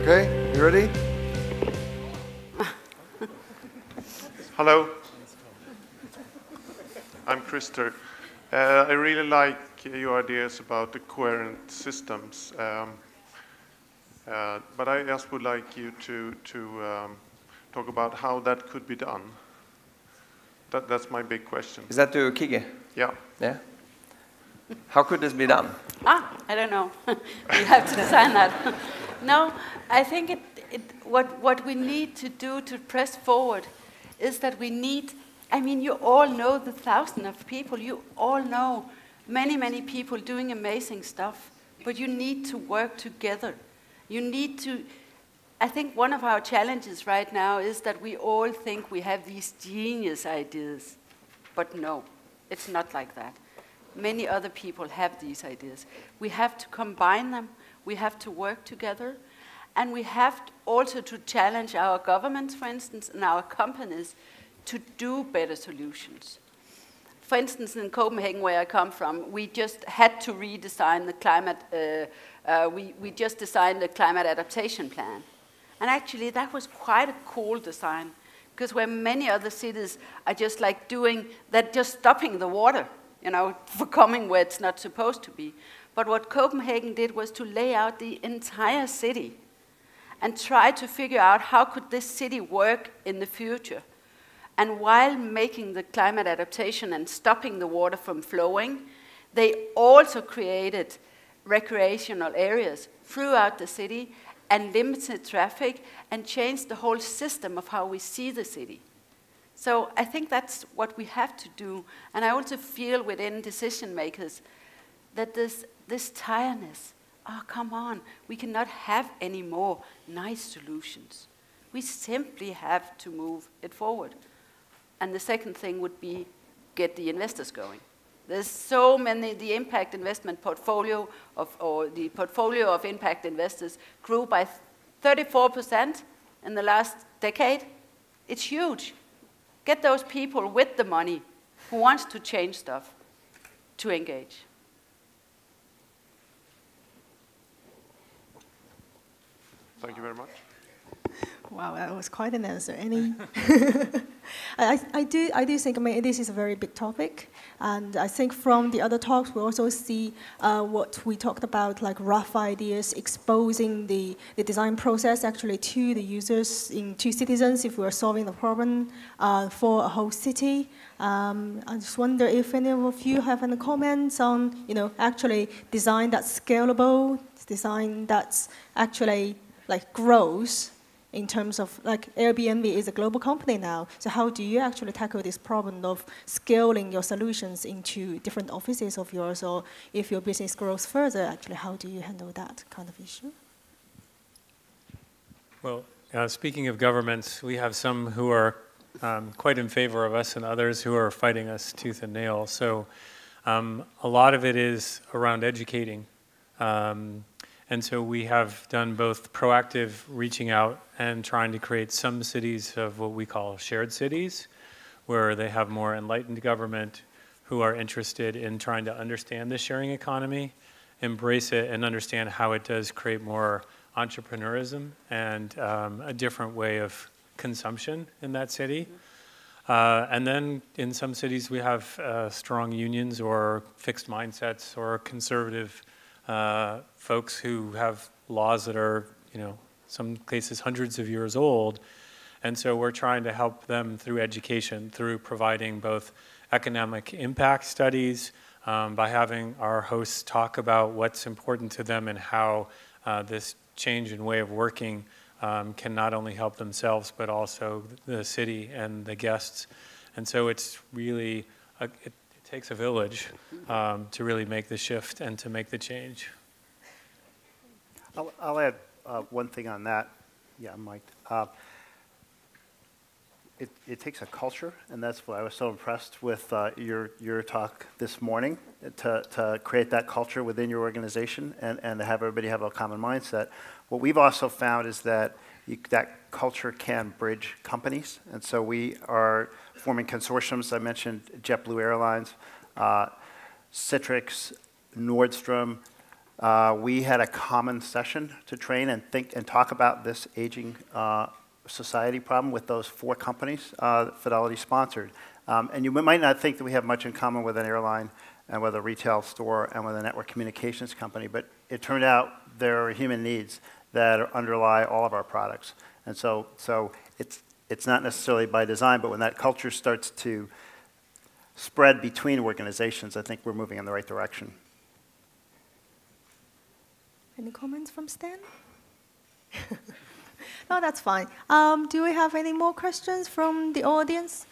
Okay, you ready? Hello. I'm Krister. I really like your ideas about the coherent systems, but I just would like you to talk about how that could be done. That's my big question. Is that to Kigge? Yeah. Yeah. How could this be done? I don't know. We have to design that. No, I think what we need to do to press forward is that we need, I mean, you all know the thousands of people. You all know many, many people doing amazing stuff. But you need to work together. You need to, I think one of our challenges right now is that we all think we have these genius ideas. But no, it's not like that. Many other people have these ideas. We have to combine them. We have to work together. And we have also to challenge our governments, for instance, and our companies to do better solutions. For instance, in Copenhagen, where I come from, we just had to redesign the climate, we just designed a climate adaptation plan. And actually, that was quite a cool design, because where many other cities are just like doing, they're just stopping the water, you know, for coming where it's not supposed to be. But what Copenhagen did was to lay out the entire city and try to figure out how could this city work in the future. And while making the climate adaptation and stopping the water from flowing, they also created recreational areas throughout the city and limited traffic and changed the whole system of how we see the city. So I think that's what we have to do. And I also feel within decision makers that this tiredness, oh, come on, we cannot have any more nice solutions. We simply have to move it forward. And the second thing would be get the investors going. There's so many, the impact investment portfolio or the portfolio of impact investors grew by 34% in the last decade. It's huge. Get those people with the money who wants to change stuff to engage. Thank you very much. Wow, that was quite an answer. Any? I do think, I mean, this is a very big topic. And I think from the other talks, we also see what we talked about, like rough ideas, exposing the design process actually to the users, to citizens, if we're solving the problem for a whole city. I just wonder if any of you have any comments on, you know, actually design that's scalable, design that's actually like grows, in terms of, like, Airbnb is a global company now. So how do you actually tackle this problem of scaling your solutions into different offices of yours, or if your business grows further, actually, how do you handle that kind of issue? Well, speaking of governments, we have some who are quite in favor of us and others who are fighting us tooth and nail. So a lot of it is around educating. And so we have done both proactive reaching out and trying to create some cities of what we call shared cities, where they have more enlightened government who are interested in trying to understand the sharing economy, embrace it, and understand how it does create more entrepreneurism and a different way of consumption in that city. And then in some cities we have strong unions or fixed mindsets or conservative folks who have laws that are, you know, some cases hundreds of years old. And so we're trying to help them through education, through providing both economic impact studies, by having our hosts talk about what's important to them and how this change in way of working can not only help themselves, but also the city and the guests. And so it's really, it takes a village to really make the shift and to make the change. I'll add one thing on that. Yeah, Mike. It takes a culture, and that's why I was so impressed with your talk this morning, to create that culture within your organization and to have everybody have a common mindset. What we've also found is that that culture can bridge companies, and so we are forming consortiums. I mentioned JetBlue Airlines, Citrix, Nordstrom, we had a common session to train and think and talk about this aging society problem with those 4 companies that Fidelity sponsored. And you might not think that we have much in common with an airline and with a retail store and with a network communications company, but it turned out there are human needs that underlie all of our products. And so it's not necessarily by design, but when that culture starts to spread between organizations, I think we're moving in the right direction. Any comments from Stan? No, that's fine. Do we have any more questions from the audience?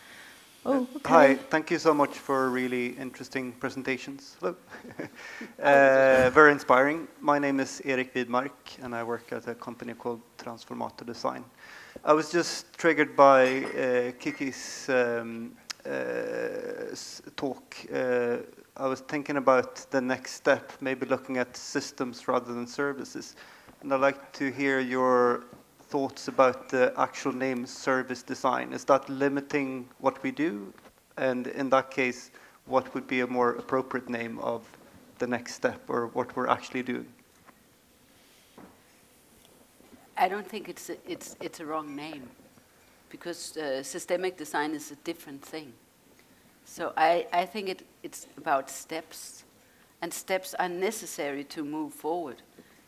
Oh, okay. Hi, thank you so much for really interesting presentations. Hello. Very inspiring. My name is Hvid, and I work at a company called Transformator Design. I was just triggered by Kiki's talk. I was thinking about the next step, maybe looking at systems rather than services. And I'd like to hear your thoughts about the actual name service design. Is that limiting what we do? And in that case, what would be a more appropriate name of the next step or what we're actually doing? I don't think it's a wrong name, because systemic design is a different thing. So I think it's about steps, and steps are necessary to move forward.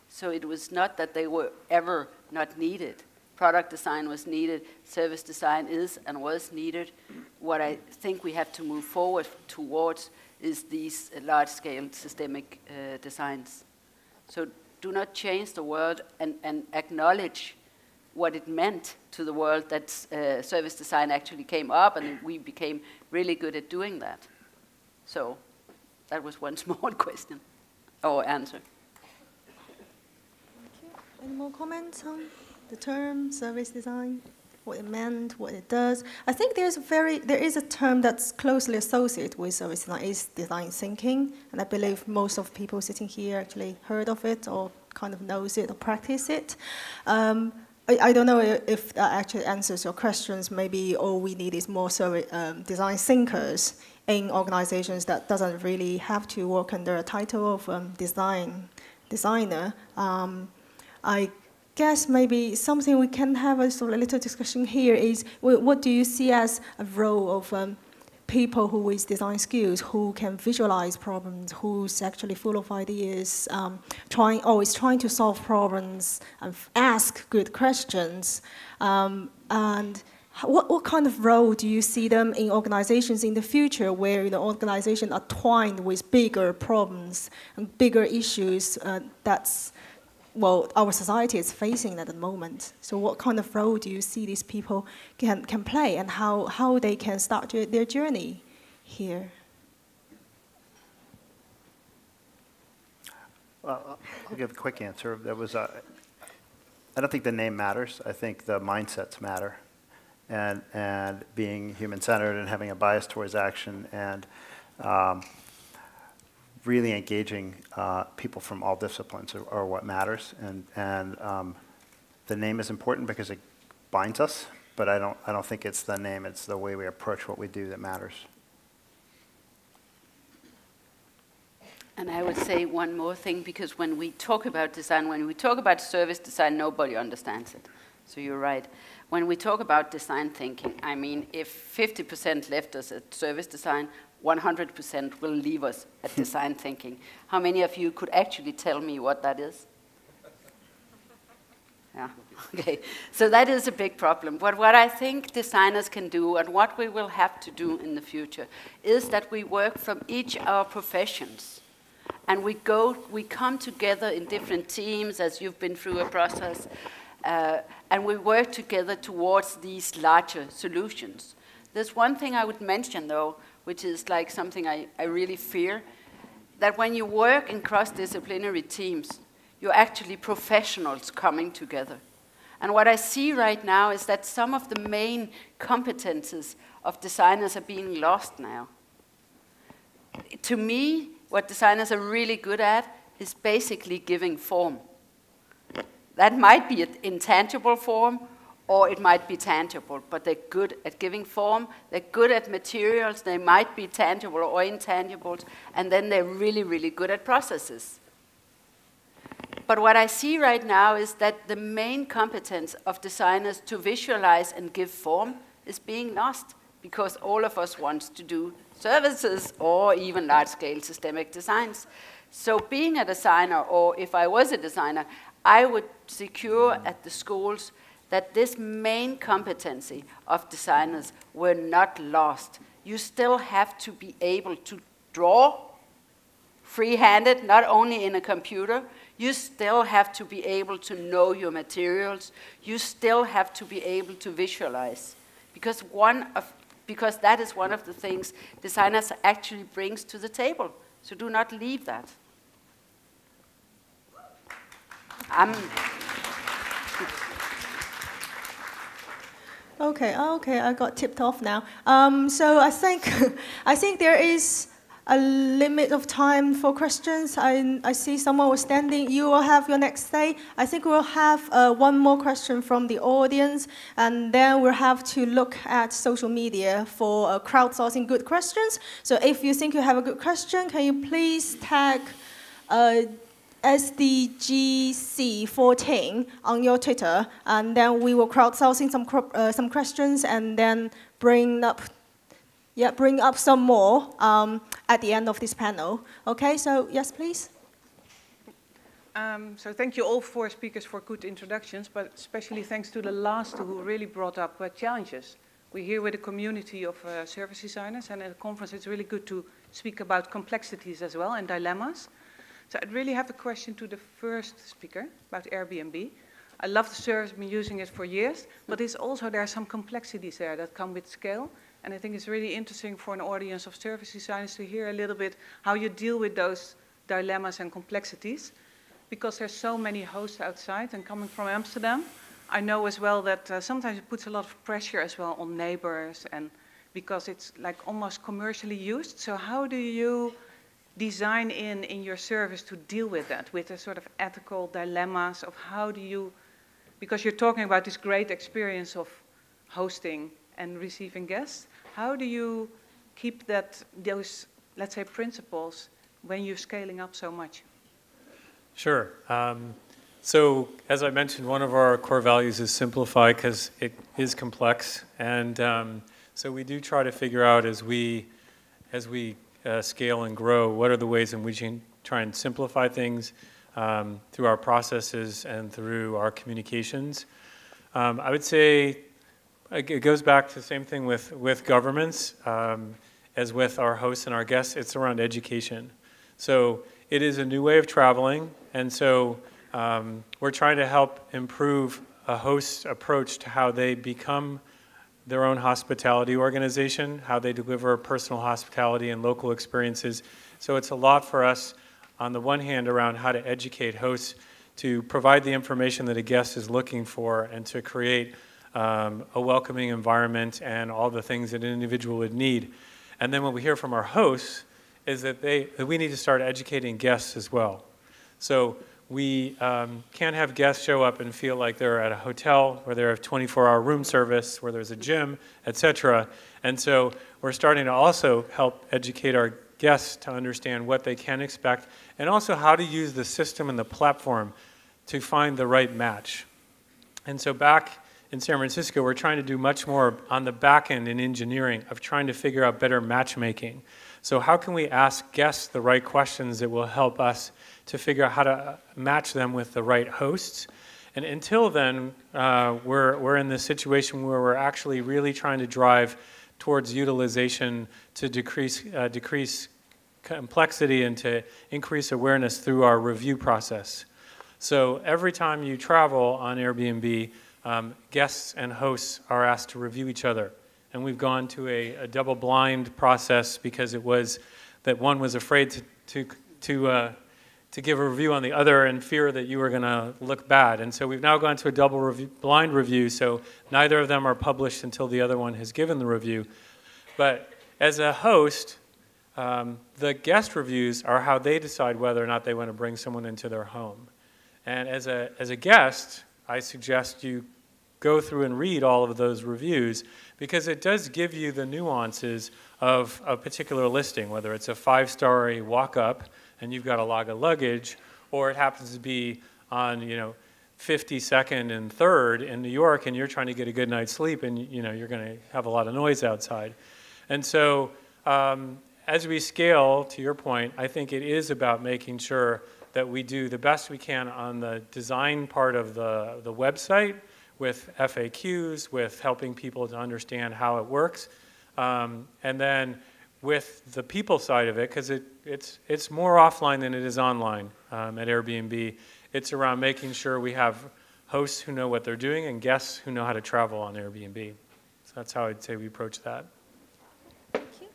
So it was not that they were ever not needed. Product design was needed, service design is and was needed. What I think we have to move forward towards is these large-scale systemic designs. So do not change the world and acknowledge what it meant to the world that service design actually came up, and we became really good at doing that. So that was one small question or answer. Any more comments on the term service design, what it meant, what it does? I think there is a term that's closely associated with service design, is design thinking, and I believe most of people sitting here actually heard of it or kind of knows it or practice it. I don't know if that actually answers your questions. Maybe all we need is more design thinkers in organizations that doesn't really have to work under a title of designer. I guess maybe something we can have a sort of little discussion here is, what do you see as a role of people who with design skills, who can visualize problems, who's actually full of ideas, always trying to solve problems and ask good questions, and what kind of role do you see them in organizations in the future, where organizations are twined with bigger problems and bigger issues our society is facing at the moment? So what kind of role do you see these people can play, and how they can start their journey here? Well, I'll give a quick answer. I don't think the name matters. I think the mindsets matter, and being human-centered and having a bias towards action, and really engaging people from all disciplines are what matters, and the name is important because it binds us. But I don't think it's the name; it's the way we approach what we do that matters. And I would say one more thing, because when we talk about design, when we talk about service design, nobody understands it. So you're right. When we talk about design thinking, I mean, if 50% left us at service design, 100% will leave us at design thinking. How many of you could actually tell me what that is? Yeah, okay. So that is a big problem. But what I think designers can do, and what we will have to do in the future, is that we work from each of our professions. And we come together in different teams, as you've been through a process, and we work together towards these larger solutions. There's one thing I would mention, though, which is like something I really fear, that when you work in cross-disciplinary teams, you're actually professionals coming together. And what I see right now is that some of the main competences of designers are being lost now. To me, what designers are really good at is basically giving form. That might be an intangible form, or it might be tangible, but they're good at giving form, they're good at materials, they might be tangible or intangibles, and then they're really, really good at processes. But what I see right now is that the main competence of designers to visualize and give form is being lost, because all of us want to do services or even large-scale systemic designs. So being a designer, or if I was a designer, I would secure at the schools that this main competency of designers were not lost. You still have to be able to draw free-handed, not only in a computer. You still have to be able to know your materials. You still have to be able to visualize. Because that is one of the things designers actually brings to the table. So do not leave that. Okay, I got tipped off now. So I think there is a limit of time for questions. I see someone was standing. You will have your next say. I think we'll have one more question from the audience, and then we'll have to look at social media for crowdsourcing good questions. So if you think you have a good question, can you please tag SDGC14 on your Twitter, and then we will crowdsourcing some questions, and then bring up some more at the end of this panel. Okay, so yes, please. So thank you all four speakers for good introductions, but especially thanks to the last two who really brought up challenges. We're here with a community of service designers, and at the conference it's really good to speak about complexities as well and dilemmas. So I'd really have a question to the first speaker about Airbnb. I love the service, I've been using it for years, but there are some complexities there that come with scale. And I think it's really interesting for an audience of service designers to hear a little bit how you deal with those dilemmas and complexities. Because there's so many hosts outside, and coming from Amsterdam, I know as well that sometimes it puts a lot of pressure as well on neighbors, and because it's like almost commercially used. So how do you design in your service to deal with that, with the sort of ethical dilemmas of how do you, because you're talking about this great experience of hosting and receiving guests, how do you keep those, let's say, principles when you're scaling up so much? Sure. So as I mentioned, one of our core values is simplify, because it is complex. And so we do try to figure out as we scale and grow, what are the ways in which we can try and simplify things through our processes and through our communications. I would say it goes back to the same thing with governments as with our hosts and our guests. It's around education. So it is a new way of traveling, and so we're trying to help improve a host's approach to how they become their own hospitality organization, how they deliver personal hospitality and local experiences. So it's a lot for us, on the one hand, around how to educate hosts to provide the information that a guest is looking for and to create a welcoming environment and all the things that an individual would need. And then what we hear from our hosts is that we need to start educating guests as well. So we can't have guests show up and feel like they're at a hotel where they have 24-hour room service, where there's a gym, etc. And so we're starting to also help educate our guests to understand what they can expect, and also how to use the system and the platform to find the right match. And so back in San Francisco, we're trying to do much more on the back end in engineering of trying to figure out better matchmaking. So how can we ask guests the right questions that will help us to figure out how to match them with the right hosts? And until then, we're in this situation where we're actually really trying to drive towards utilization to decrease complexity and to increase awareness through our review process. So every time you travel on Airbnb, guests and hosts are asked to review each other. And we've gone to a double-blind process because it was that one was afraid to give a review on the other in fear that you were going to look bad. And so we've now gone to a double-blind review, so neither of them are published until the other one has given the review. But as a host, the guest reviews are how they decide whether or not they want to bring someone into their home. And as a guest, I suggest you go through and read all of those reviews, because it does give you the nuances of a particular listing, whether it's a 5-star walk-up and you've got a log of luggage, or it happens to be on, 52nd and 3rd in New York, and you're trying to get a good night's sleep, and you're going to have a lot of noise outside. And so as we scale, to your point, I think it is about making sure that we do the best we can on the design part of the website with FAQs, with helping people to understand how it works. And then with the people side of it, because it's more offline than it is online at Airbnb, it's around making sure we have hosts who know what they're doing and guests who know how to travel on Airbnb. So that's how I'd say we approach that. Thank you.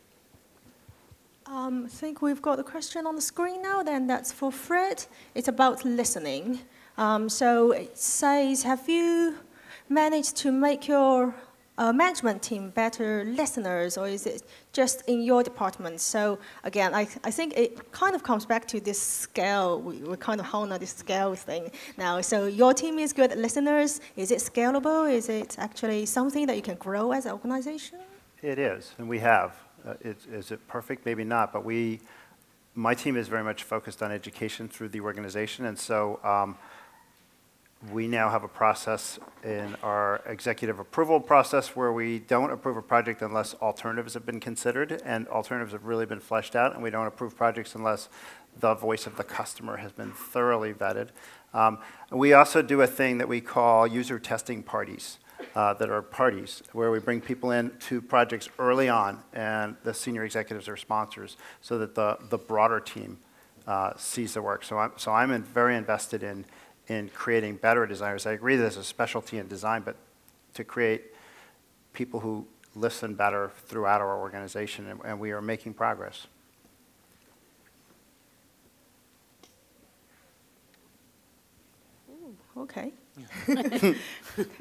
I think we've got a question on the screen now, then that's for Fred. It's about listening. So it says, have you managed to make your management team better listeners, or is it just in your department? So again, I think it kind of comes back to this scale. We kind of hone on this scale thing now. So your team is good at listeners. Is it scalable? Is it actually something that you can grow as an organization? It is, and we have. Is it perfect? Maybe not, but my team is very much focused on education through the organization, and so we now have a process in our executive approval process where we don't approve a project unless alternatives have been considered, and alternatives have really been fleshed out, and we don't approve projects unless the voice of the customer has been thoroughly vetted. We also do a thing that we call user testing parties. That are parties, where we bring people in to projects early on, and the senior executives are sponsors, so that the broader team sees the work. So I'm very invested in creating better designers. I agree there's a specialty in design, but to create people who listen better throughout our organization, and we are making progress. Ooh, okay.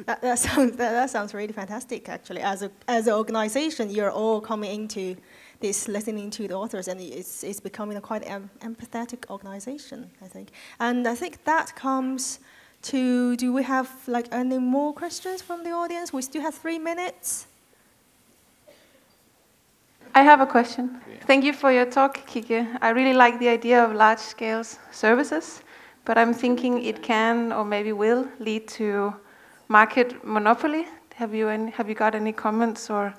that sounds really fantastic, actually. As an organization, you're all coming into this listening to the authors, and it's becoming a quite empathetic organization, I think. And I think that comes to, do we have any more questions from the audience? We still have 3 minutes. I have a question. Thank you for your talk, Kiki. I really like the idea of large-scale services, but I'm thinking it can or maybe will lead to market monopoly. Have you got any comments or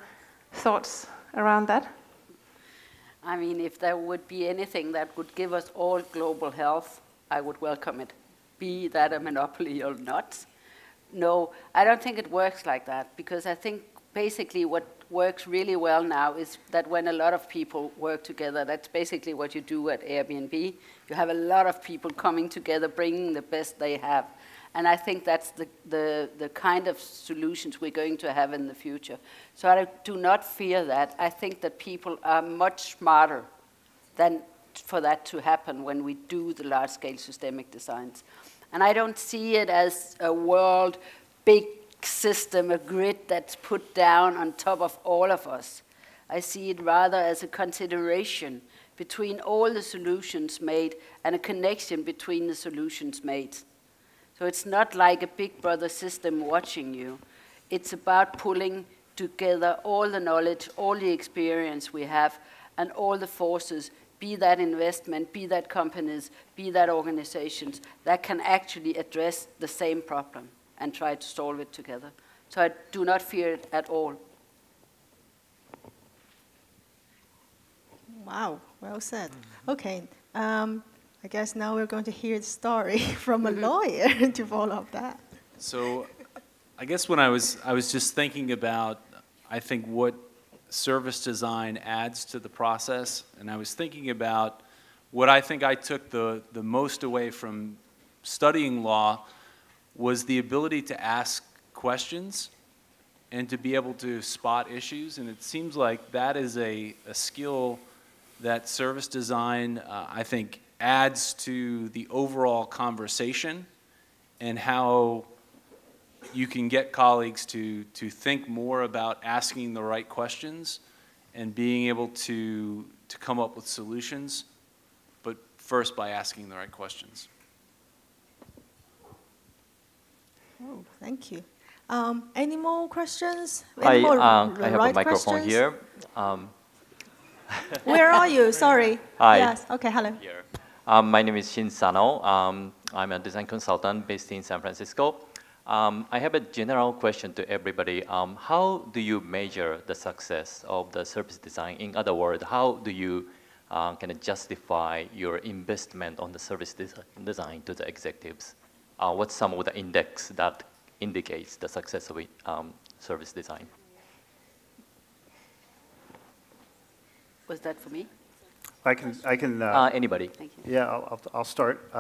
thoughts around that? I mean, if there would be anything that would give us all global health, I would welcome it, be that a monopoly or not. No, I don't think it works like that, because I think basically what works really well now is that when a lot of people work together, that's basically what you do at Airbnb. You have a lot of people coming together, bringing the best they have. And I think that's the kind of solutions we're going to have in the future. So I do not fear that. I think that people are much smarter than for that to happen when we do the large-scale systemic designs. And I don't see it as a world big system, a grid that's put down on top of all of us. I see it rather as a consideration between all the solutions made and a connection between the solutions made. So it's not like a big brother system watching you. It's about pulling together all the knowledge, all the experience we have, and all the forces, be that investment, be that companies, be that organizations, that can actually address the same problem and try to solve it together. So I do not fear it at all. Wow, well said. Okay, I guess now we're going to hear the story from a lawyer to follow up that. So I guess when I was just thinking about, I think, what service design adds to the process, and I was thinking about what I think I took the most away from studying law was the ability to ask questions and to be able to spot issues. And it seems like that is a skill that service design, I think, adds to the overall conversation and how you can get colleagues to think more about asking the right questions and being able to come up with solutions, but first by asking the right questions. Oh, thank you. Any more questions? I have a microphone here. Where are you? Sorry. Hi. Yes. Okay. Hello. Here. My name is Shin San. I'm a design consultant based in San Francisco. I have a general question to everybody. How do you measure the success of the service design? In other words, how do you kind of justify your investment on the service design to the executives? What's some of the index that indicates the success of service design? Was that for me? I can. Anybody? Thank you. Yeah, I'll start.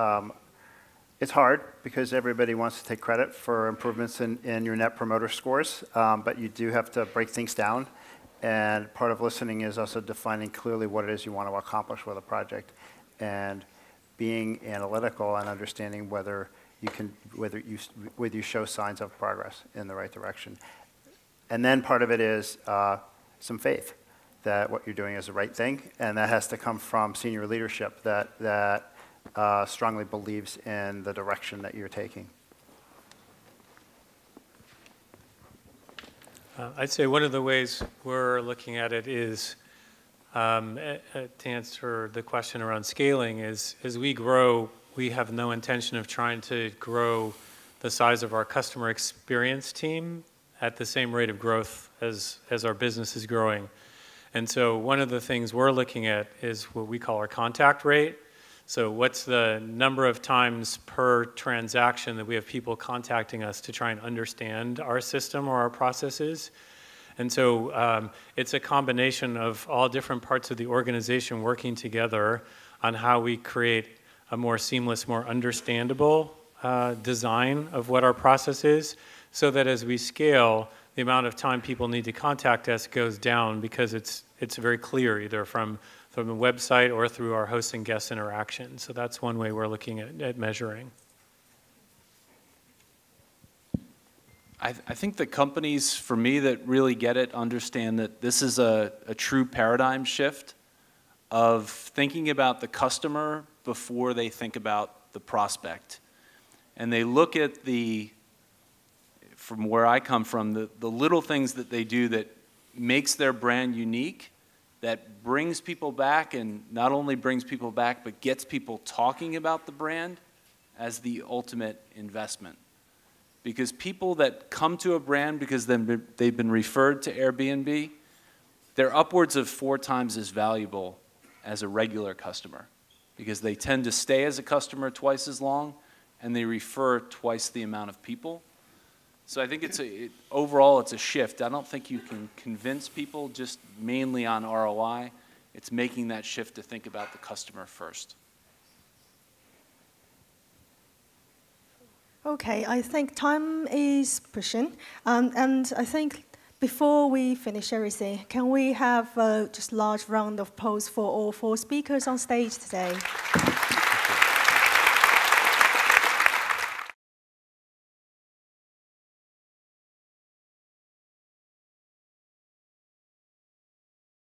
It's hard because everybody wants to take credit for improvements in your net promoter scores, but you do have to break things down. And part of listening is also defining clearly what it is you want to accomplish with a project, and being analytical and understanding whether you show signs of progress in the right direction. And then part of it is some faith that what you're doing is the right thing, and that has to come from senior leadership that strongly believes in the direction that you're taking. I'd say one of the ways we're looking at it is, to answer the question around scaling, is as we grow, we have no intention of trying to grow the size of our customer experience team at the same rate of growth as our business is growing. And so one of the things we're looking at is what we call our contact rate. So what's the number of times per transaction that we have people contacting us to try and understand our system or our processes? And so it's a combination of all different parts of the organization working together on how we create a more seamless, more understandable design of what our process is, so that as we scale, the amount of time people need to contact us goes down because it's very clear, either from the website or through our host and guest interaction. So that's one way we're looking at measuring. I think the companies, for me, that really get it understand that this is a true paradigm shift of thinking about the customer before they think about the prospect. And they look at from where I come from, the little things that they do that makes their brand unique, that brings people back, and not only brings people back, but gets people talking about the brand as the ultimate investment. Because people that come to a brand because they've been referred to Airbnb, they're upwards of 4 times as valuable as a regular customer, because they tend to stay as a customer twice as long, and they refer twice the amount of people. So I think overall it's a shift. I don't think you can convince people just mainly on ROI. It's making that shift to think about the customer first. Okay, I think time is pushing, and I think before we finish everything, can we have just a large round of applause for all 4 speakers on stage today?